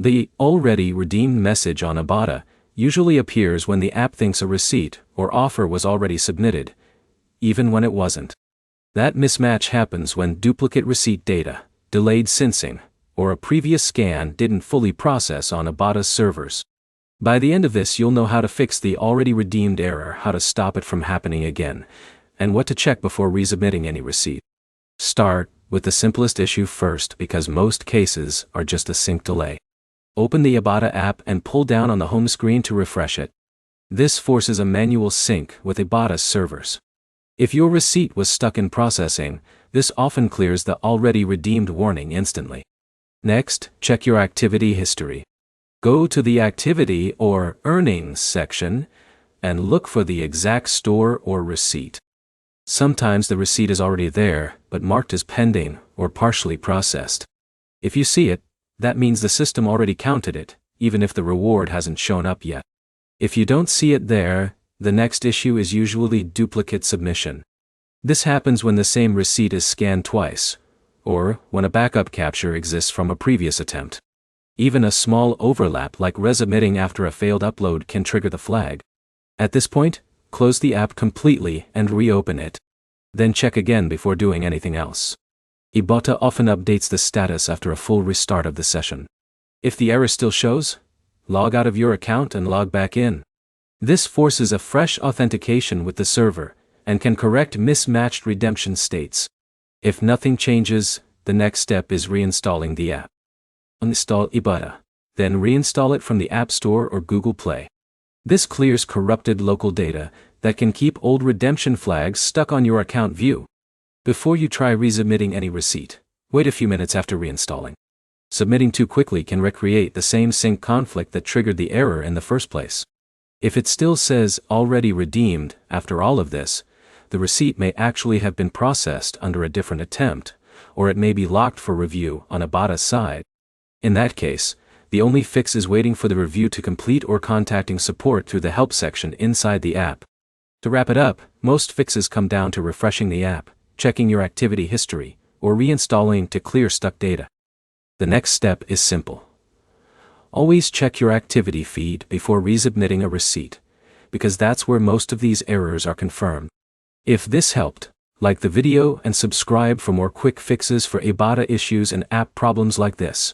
The already redeemed message on Ibotta usually appears when the app thinks a receipt or offer was already submitted, even when it wasn't. That mismatch happens when duplicate receipt data, delayed syncing, or a previous scan didn't fully process on Ibotta's servers. By the end of this, you'll know how to fix the already redeemed error, how to stop it from happening again, and what to check before resubmitting any receipt. Start with the simplest issue first, because most cases are just a sync delay. Open the Ibotta app and pull down on the home screen to refresh it. This forces a manual sync with Ibotta's servers. If your receipt was stuck in processing, this often clears the already redeemed warning instantly. Next, check your activity history. Go to the Activity or Earnings section and look for the exact store or receipt. Sometimes the receipt is already there, but marked as pending or partially processed. If you see it, that means the system already counted it, even if the reward hasn't shown up yet. If you don't see it there, the next issue is usually duplicate submission. This happens when the same receipt is scanned twice, or when a backup capture exists from a previous attempt. Even a small overlap like resubmitting after a failed upload can trigger the flag. At this point, close the app completely and reopen it. Then check again before doing anything else. Ibotta often updates the status after a full restart of the session. If the error still shows, log out of your account and log back in. This forces a fresh authentication with the server and can correct mismatched redemption states. If nothing changes, the next step is reinstalling the app. Uninstall Ibotta, then reinstall it from the App Store or Google Play. This clears corrupted local data that can keep old redemption flags stuck on your account view. Before you try resubmitting any receipt, wait a few minutes after reinstalling. Submitting too quickly can recreate the same sync conflict that triggered the error in the first place. If it still says already redeemed after all of this, the receipt may actually have been processed under a different attempt, or it may be locked for review on Ibotta's side. In that case, the only fix is waiting for the review to complete or contacting support through the help section inside the app. To wrap it up, most fixes come down to refreshing the app, checking your activity history, or reinstalling to clear stuck data. The next step is simple. Always check your activity feed before resubmitting a receipt, because that's where most of these errors are confirmed. If this helped, like the video and subscribe for more quick fixes for Ibotta issues and app problems like this.